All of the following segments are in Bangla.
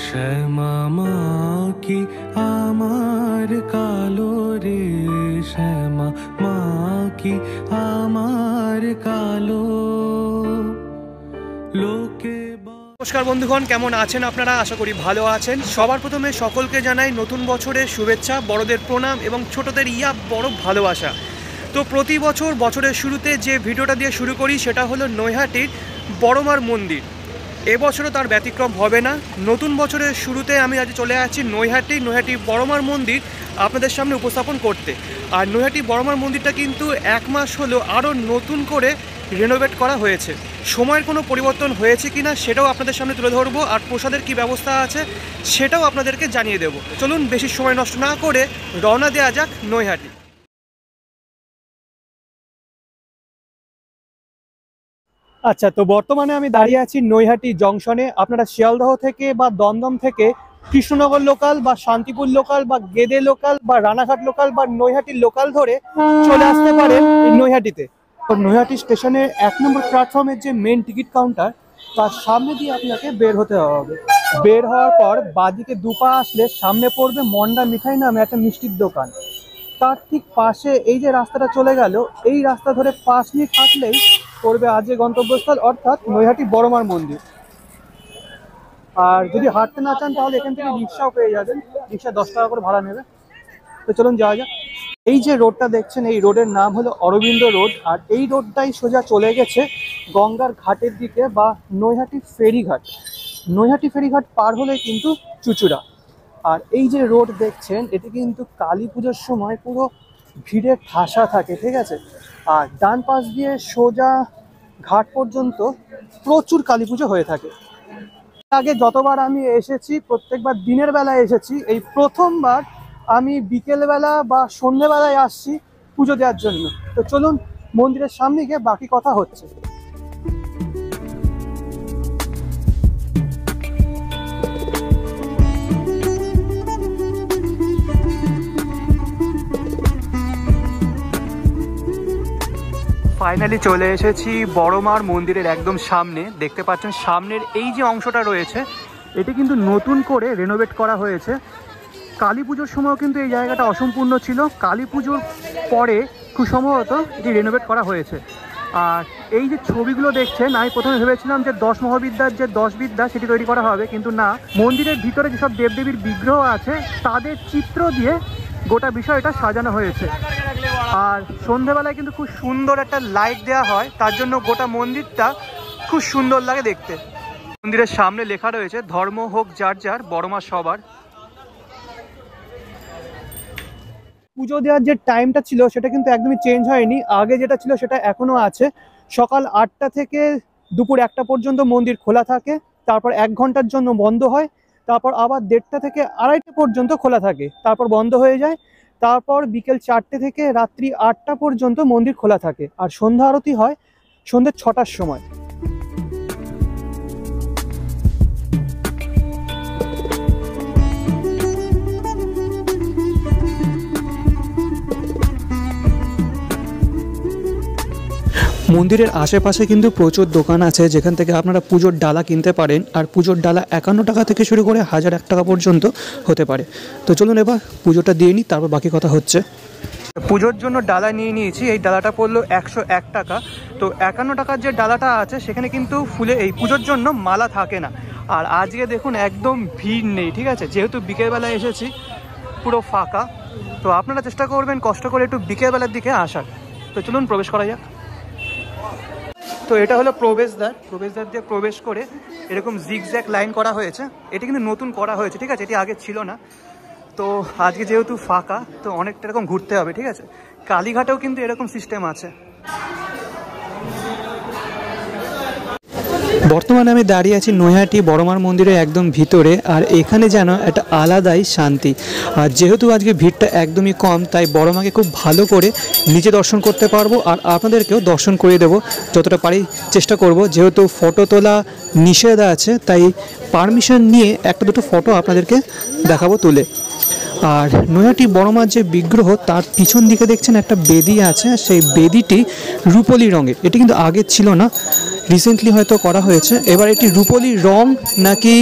শ্যামা মা কি আমার কালো রে, শ্যামা মা কি আমার কালো লোকে। নমস্কার বন্ধুগণ, কেমন আছেন আপনারা? আশা করি ভালো আছেন। সবার প্রথমে সকলকে জানাই নতুন বছরের শুভেচ্ছা, বড়দের প্রণাম এবং ছোটদের বড় ভালোবাসা। তো প্রতি বছর বছরের শুরুতে যে ভিডিওটা দিয়ে শুরু করি সেটা হলো নৈহাটির বড়মার মন্দির। এবছরও তার ব্যতিক্রম হবে না। নতুন বছরের শুরুতে আমি আজ চলে আসছি নৈহাটি বড়মার মন্দির আপনাদের সামনে উপস্থাপন করতে। আর নৈহাটি বড়মার মন্দিরটা কিন্তু 1 মাস হলো আরও নতুন করে রেনোভেট করা হয়েছে। সময়ের কোনো পরিবর্তন হয়েছে কি না সেটাও আপনাদের সামনে তুলে ধরবো, আর প্রসাদের কী ব্যবস্থা আছে সেটাও আপনাদেরকে জানিয়ে দেবো। চলুন বেশি সময় নষ্ট না করে রওনা দেওয়া যাক নৈহাটি। আচ্ছা, তো বর্তমানে আমি দাঁড়িয়ে আছি নৈহাটি জংশনে। আপনারা শিয়ালদহ থেকে বা দমদম থেকে কৃষ্ণনগর লোকাল বা শান্তিপুর লোকাল বা গেদে লোকাল বা রানাঘাট লোকাল বা নৈহাটির লোকাল ধরে চলে আসতে পারেন নৈহাটিতে। তো নৈহাটি স্টেশনে 1 নম্বর প্ল্যাটফর্মের যে মেন টিকিট কাউন্টার, তার সামনে দিয়ে আপনাকে বের হতে হবে। বের হওয়ার পর বাঁদিকে দুপা আসলে সামনে পড়বে মন্ডা মিঠাই নামে একটা মিষ্টির দোকান। তার ঠিক পাশে এই যে রাস্তাটা চলে গেল, এই রাস্তা ধরে 5 মিনিট হাঁটলেই পড়বে আজকের গন্তব্যস্থল, অর্থাৎ নৈহাটি বড়মার মন্দির। আর যদি হাঁটতে না চান তাহলে এখান থেকে রিক্সাও পেয়ে যাবেন, রিক্সা 10 টাকা করে ভাড়া নেবে। তো চলুন যাওয়া যাক। এই যে রোডটা দেখছেন, এই রোডের নাম হলো অরবিন্দ রোড। আর এই রোডটাই সোজা চলে গেছে গঙ্গার ঘাটের দিকে বা নৈহাটি ফেরিঘাট। নৈহাটি ফেরিঘাট পার হলে কিন্তু চুচুড়া। আর এই যে রোড দেখছেন, এটি কিন্তু কালী পুজোর সময় পুরো ভিড়ে ঠাসা থাকে, ঠিক আছে। আর ডান পাশ দিয়ে সোজা ঘাট পর্যন্ত প্রচুর কালী পুজো হয়ে থাকে। আগে যতবার আমি এসেছি প্রত্যেকবার দিনের বেলায় এসেছি, এই প্রথমবার আমি বিকেলবেলা বা সন্ধ্যেবেলায় আসছি পুজো দেওয়ার জন্য। তো চলুন মন্দিরের সামনে গিয়ে বাকি কথা হচ্ছে। ফাইনালি চলে এসেছি বড়মার মন্দিরের একদম সামনে। দেখতে পাচ্ছেন সামনের এই যে অংশটা রয়েছে, এটি কিন্তু নতুন করে রেনোভেট করা হয়েছে। কালী পুজোর সময়ও কিন্তু এই জায়গাটা অসম্পূর্ণ ছিল, কালী পুজোর পরে খুব সম্ভবত এটি রেনোভেট করা হয়েছে। আর এই যে ছবিগুলো দেখছেন, আমি প্রথমে ভেবেছিলাম যে 10 মহাবিদ্যার যে 10 বিদ্যা সেটি তৈরি করা হবে, কিন্তু না, মন্দিরের ভিতরে যেসব দেবদেবীর বিগ্রহ আছে তাদের চিত্র দিয়ে গোটা বিষয়টা সাজানো হয়েছে। আর সন্ধ্যেবেলায় কিন্তু খুব সুন্দর একটা লাইট দেওয়া হয়, তার জন্য গোটা মন্দিরটা খুব সুন্দর লাগে দেখতে। মন্দিরের সামনে লেখা রয়েছে ধর্ম হোক যার যার, বড়মা সবার। পুজো দেওয়ার যে টাইমটা ছিল সেটা কিন্তু একদমই চেঞ্জ হয়নি, আগে যেটা ছিল সেটা এখনো আছে। সকাল 8টা থেকে দুপুর 1টা পর্যন্ত মন্দির খোলা থাকে, তারপর 1 ঘন্টার জন্য বন্ধ হয়, তারপর আবার 1:30 থেকে 2:30 পর্যন্ত খোলা থাকে, তারপর বন্ধ হয়ে যায়। তারপর বিকেল 4টে থেকে রাত্রি 8টা পর্যন্ত মন্দির খোলা থাকে। আর সন্ধ্যা আরতি হয় সন্ধ্যে 6টার সময়। মন্দিরের আশেপাশে কিন্তু প্রচুর দোকান আছে যেখান থেকে আপনারা পুজোর ডালা কিনতে পারেন। আর পুজোর ডালা 51 টাকা থেকে শুরু করে 1001 টাকা পর্যন্ত হতে পারে। তো চলুন এবার পুজোটা দিয়ে নিই, তারপর বাকি কথা হচ্ছে। পুজোর জন্য ডালা নিয়ে নিয়েছি, এই ডালাটা পড়লো 101 টাকা। তো 51 টাকার যে ডালাটা আছে সেখানে কিন্তু ফুলে এই পুজোর জন্য মালা থাকে না। আর আজকে দেখুন একদম ভিড় নেই, ঠিক আছে, যেহেতু বিকেলবেলা এসেছি পুরো ফাঁকা। তো আপনারা চেষ্টা করবেন কষ্ট করে একটু বিকেলবেলার দিকে আসার। তো চলুন প্রবেশ করা যাক। তো এটা হলো প্রবেশদ্বার দিয়ে প্রবেশ করে এরকম জিগজ্যাগ লাইন করা হয়েছে। এটি কিন্তু নতুন করা হয়েছে, ঠিক আছে, এটি আগে ছিল না। তো আজকে যেহেতু ফাঁকা তো অনেকটা এরকম ঘুরতে হবে, ঠিক আছে। কালীঘাটেও কিন্তু এরকম সিস্টেম আছে। বর্তমানে আমি দাঁড়িয়ে আছি নৈহাটি বড়মার মন্দিরের একদম ভিতরে। আর এখানে যেন একটা আলাদাই শান্তি। আর যেহেতু আজকে ভিড়টা একদমই কম, তাই বড়মাকে খুব ভালো করে নিজে দর্শন করতে পারবো আর আপনাদেরকেও দর্শন করিয়ে দেবো যতটা পারি চেষ্টা করব। যেহেতু ফটো তোলা নিষেধ আছে, তাই পারমিশন নিয়ে একটা দুটো ফটো আপনাদেরকে দেখাবো তুলে। আর নৈহাটি বড়মার যে বিগ্রহ তার পিছন দিকে দেখছেন একটা বেদি আছে, সেই বেদিটি রূপলি রঙের। এটি কিন্তু আগে ছিল না, রিসেন্টলি হয়তো করা হয়েছে। এবার এটি রূপলি রং নাকি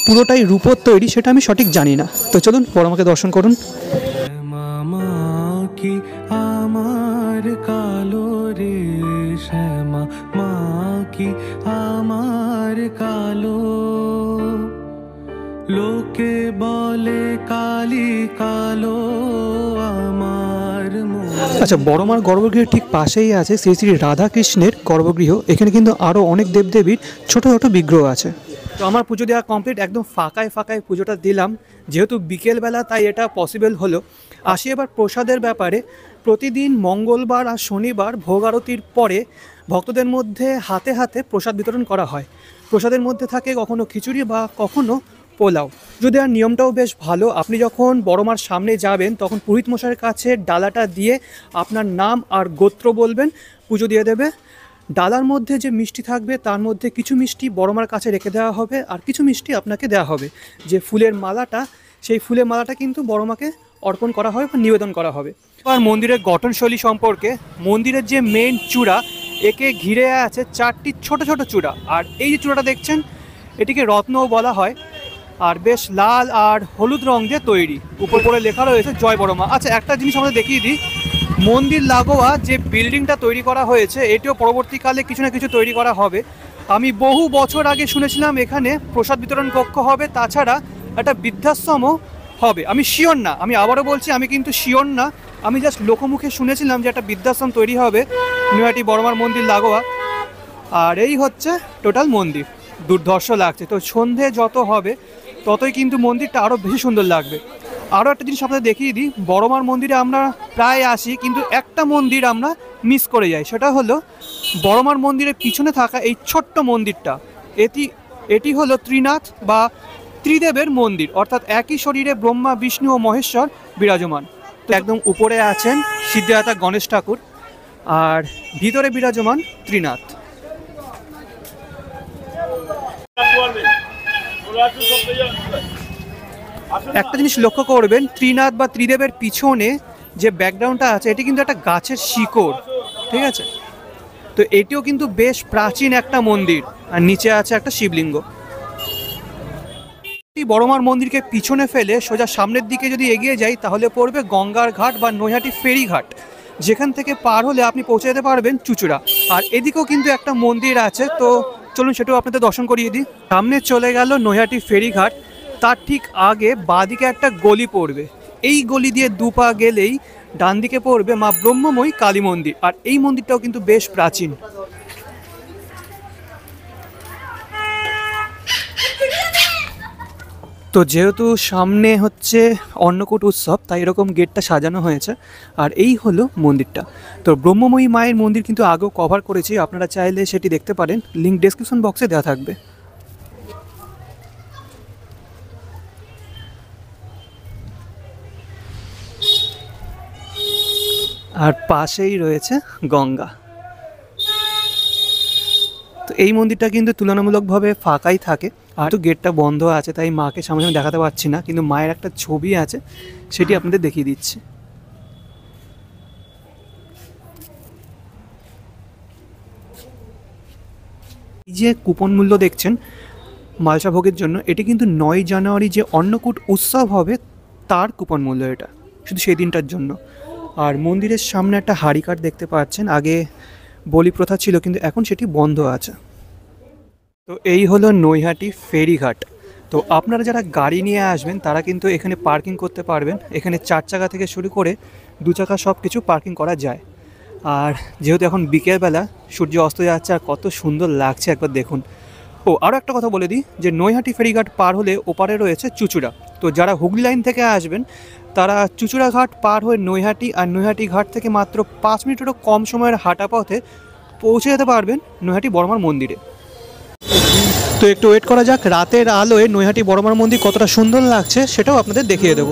পুরোটাই রূপোর তৈরি সেটা আমি সঠিক জানি না। তো চলুন বড় মাকে দর্শন করুন। মামা কি আমার কালো রে শ্যামা মা কি আমার কালো, লোকে বলে কালি কালো আমার মন। আচ্ছা, বড় মার গর্ভগৃহের ঠিক পাশেই আছে শ্রী শ্রী রাধাকৃষ্ণের গর্ভগৃহ। এখানে কিন্তু আরও অনেক দেবদেবীর ছোট ছোট বিগ্রহ আছে। তো আমার পুজো দেওয়া কমপ্লিট, একদম ফাঁকায় ফাঁকায় পুজোটা দিলাম, যেহেতু বিকেলবেলা তাই এটা পসিবল হলো। আসি এবার প্রসাদের ব্যাপারে। প্রতিদিন মঙ্গলবার আর শনিবার ভোগ আরতির পরে ভক্তদের মধ্যে হাতে হাতে প্রসাদ বিতরণ করা হয়। প্রসাদের মধ্যে থাকে কখনো খিচুড়ি বা কখনো পোলাও। যদি আর নিয়মটাও বেশ ভালো, আপনি যখন বড় মার সামনে যাবেন তখন পুরোহিত মশাইয়ের কাছে ডালাটা দিয়ে আপনার নাম আর গোত্র বলবেন, পুজো দিয়ে দেবে। ডালার মধ্যে যে মিষ্টি থাকবে তার মধ্যে কিছু মিষ্টি বড় মার কাছে রেখে দেওয়া হবে আর কিছু মিষ্টি আপনাকে দেওয়া হবে। যে ফুলের মালাটা, সেই ফুলের মালাটা কিন্তু বড় মাকে অর্পণ করা হবে বা নিবেদন করা হবে। আর মন্দিরের গঠনশৈলী সম্পর্কে, মন্দিরের যে মেন চূড়া, একে ঘিরে আছে 4টি ছোট ছোট চূড়া। আর এই যে চূড়াটা দেখছেন, এটিকে রত্নও বলা হয়। আর বেশ লাল আর হলুদ রং দিয়ে তৈরি, উপর করে লেখা রয়েছে জয় বড় মা। আচ্ছা, একটা জিনিস আমাদের দেখিয়ে দিই, মন্দির লাগোয়া যে বিল্ডিংটা তৈরি করা হয়েছে এটিও পরবর্তীকালে কিছু না কিছু তৈরি করা হবে। আমি বহু বছর আগে শুনেছিলাম এখানে প্রসাদ বিতরণ কক্ষ হবে, তাছাড়া একটা বৃদ্ধাশ্রমও হবে। আমি শিওর না, আমি আবারও বলছি আমি কিন্তু শিওর না, আমি জাস্ট লোকমুখে শুনেছিলাম যে একটা বৃদ্ধাশ্রম তৈরি হবে নৈহাটি বড়মার মন্দির লাগোয়া। আর এই হচ্ছে টোটাল মন্দির, দুর্ধর্ষ লাগছে। তো সন্ধে যত হবে ততই কিন্তু মন্দিরটা আরও বেশি সুন্দর লাগবে। আরও একটা জিনিস আপনাদের দেখিয়ে দিই, বড়মার মন্দিরে আমরা প্রায় আসি কিন্তু একটা মন্দির আমরা মিস করে যাই, সেটা হলো বড়মার মন্দিরের পিছনে থাকা এই ছোট্ট মন্দিরটা। এটি হলো ত্রিনাথ বা ত্রিদেবের মন্দির, অর্থাৎ একই শরীরে ব্রহ্মা, বিষ্ণু ও মহেশ্বর বিরাজমান। তো একদম উপরে আছেন সিদ্ধিদাতা গণেশ ঠাকুর আর ভিতরে বিরাজমান ত্রিনাথ। একটা জিনিস লক্ষ্য করবেন, ত্রিনাথ বা ত্রিদেবের পিছনে যে ব্যাকগ্রাউন্ডটা আছে এটি কিন্তু একটা গাছের শিকড়, ঠিক আছে? তো এটিও কিন্তু বেশ প্রাচীন একটা মন্দির। আর নিচে আছে একটা শিবলিঙ্গ। বড়মার মন্দিরকে পিছনে ফেলে সোজা সামনের দিকে যদি এগিয়ে যাই তাহলে পড়বে গঙ্গার ঘাট বা নৈহাটি ফেরিঘাট, যেখান থেকে পার হলে আপনি পৌঁছে যেতে পারবেন চুঁচুড়া। আর এদিকেও কিন্তু একটা মন্দির আছে, তো চলুন সেটাও আপনাদের দর্শন করিয়ে দিই। সামনে চলে গেল নৈহাটি ফেরিঘাট, তার ঠিক আগে বাঁদিকে একটা গলি পড়বে। এই গলি দিয়ে দুপা গেলেই ডান দিকে পড়বে মা ব্রহ্মময়ী কালী মন্দির। আর এই মন্দিরটাও কিন্তু বেশ প্রাচীন। তো যেহেতু সামনে হচ্ছে অন্নকূট উৎসব তাই এরকম গেটটা সাজানো হয়েছে। আর এই হলো মন্দিরটা। তো ব্রহ্মময়ী মায়ের মন্দির কিন্তু আগেও কভার করেছি, আপনারা চাইলে সেটি দেখতে পারেন, লিঙ্ক ডেসক্রিপশন বক্সে দেওয়া থাকবে। আর পাশেই রয়েছে গঙ্গা। তো এই মন্দিরটা কিন্তু তুলনামূলকভাবে ফাঁকাই থাকে, আর তো গেটটা বন্ধ আছে তাই মাকে সামনে দেখাতে পারছি না, কিন্তু মায়ের একটা ছবি আছে সেটি আপনাদের দেখিয়ে দিচ্ছি। এই যে কুপন মূল্য দেখছেন মালসা ভোগের জন্য, এটি কিন্তু 9 জানুয়ারি যে অন্নকূট উৎসব হবে তার কুপন মূল্য, এটা শুধু সেই দিনটার জন্য। আর মন্দিরের সামনে একটা হাড়ি কাঠ দেখতে পাচ্ছেন, আগে বলি প্রথা ছিল কিন্তু এখন সেটি বন্ধ আছে। তো এই হলো নৈহাটি ফেরিঘাট। তো আপনারা যারা গাড়ি নিয়ে আসবেন তারা কিন্তু এখানে পার্কিং করতে পারবেন। এখানে 4 চাকা থেকে শুরু করে 2 চাকা সব কিছু পার্কিং করা যায়। আর যেহেতু এখন বিকেলবেলা সূর্য অস্ত যাচ্ছে আর কত সুন্দর লাগছে একবার দেখুন। ও আরও একটা কথা বলে দিই যে নৈহাটি ফেরিঘাট পার হলে ওপারে রয়েছে চুঁচুড়া। তো যারা হুগলি লাইন থেকে আসবেন তারা চুঁচুড়া ঘাট পার হয়ে নৈহাটি, আর নৈহাটি ঘাট থেকে মাত্র 5 মিনিটেরও কম সময়ের হাঁটা পথে পৌঁছে যেতে পারবেন নৈহাটি বড়মার মন্দিরে। তো একটু ওয়েট করা যাক, রাতের আলোয় নৈহাটি বড়মার মন্দির কতটা সুন্দর লাগছে সেটাও আপনাদের দেখিয়ে দেবো।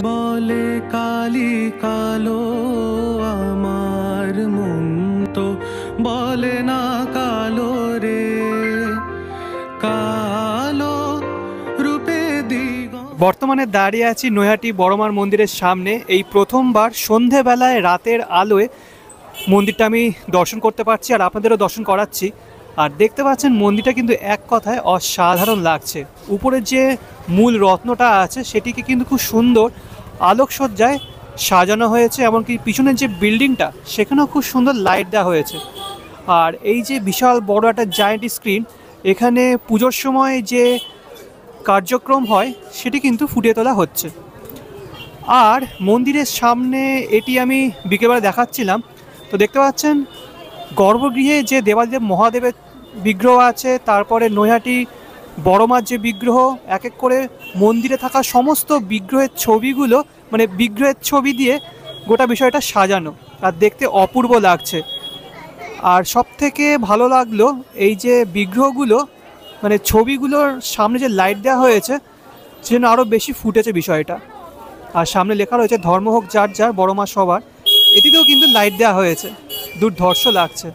বলে কালি কালো আমার মন তো বলে না কালো রে, কালো রূপে দিগ। বর্তমানে দাঁড়িয়ে আছি নৈহাটি বড়মার মন্দিরের সামনে। এই প্রথমবার সন্ধেবেলায় রাতের আলোয় মন্দিরটা আমি দর্শন করতে পারছি আর আপনাদেরও দর্শন করাচ্ছি। আর দেখতে পাচ্ছেন মন্দিরটা কিন্তু এক কথায় অসাধারণ লাগছে। উপরের যে মূল রত্নটা আছে সেটিকে কিন্তু খুব সুন্দর আলোকসজ্জায় সাজানো হয়েছে, এমনকি পিছনের যে বিল্ডিংটা সেখানেও খুব সুন্দর লাইট দেওয়া হয়েছে। আর এই যে বিশাল বড় একটা জায়ান্ট স্ক্রিন, এখানে পুজোর সময় যে কার্যক্রম হয় সেটি কিন্তু ফুটিয়ে তোলা হচ্ছে। আর মন্দিরের সামনে এটি আমি বিকেলবেলা দেখাচ্ছিলাম, তো দেখতে পাচ্ছেন গর্ভগৃহে যে দেবাদেব মহাদেবের বিগ্রহ আছে, তারপরে নৈহাটি বড় মার যে বিগ্রহ, এক এক করে মন্দিরে থাকা সমস্ত বিগ্রহের ছবিগুলো, মানে বিগ্রহের ছবি দিয়ে গোটা বিষয়টা সাজানো, আর দেখতে অপূর্ব লাগছে। আর সব থেকে ভালো লাগলো এই যে বিগ্রহগুলো, মানে ছবিগুলোর সামনে যে লাইট দেওয়া হয়েছে সেজন্য আরও বেশি ফুটেছে বিষয়টা। আর সামনে লেখা রয়েছে ধর্ম হোক যার যার, বড় মা সবার, এটিতেও কিন্তু লাইট দেওয়া হয়েছে, দুর্ধর্ষ লাগছে।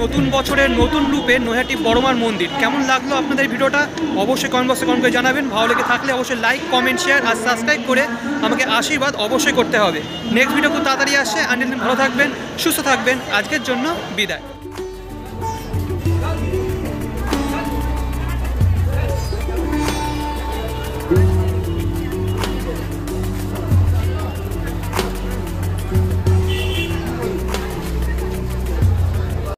নতুন বছরের নতুন রূপে নৈহাটি বড়মার মন্দির কেমন লাগলো আপনাদের ভিডিওটা অবশ্যই কমেন্ট বক্সে কমেন্ট করে জানাবেন। ভালো লেগে থাকলে অবশ্যই লাইক, কমেন্ট, শেয়ার আর সাবস্ক্রাইব করে আমাকে আশীর্বাদ অবশ্যই করতে হবে। নেক্সট ভিডিও খুব তাড়াতাড়ি আসছে। আনটিল দেন ভালো থাকবেন, সুস্থ থাকবেন। আজকের জন্য বিদায়।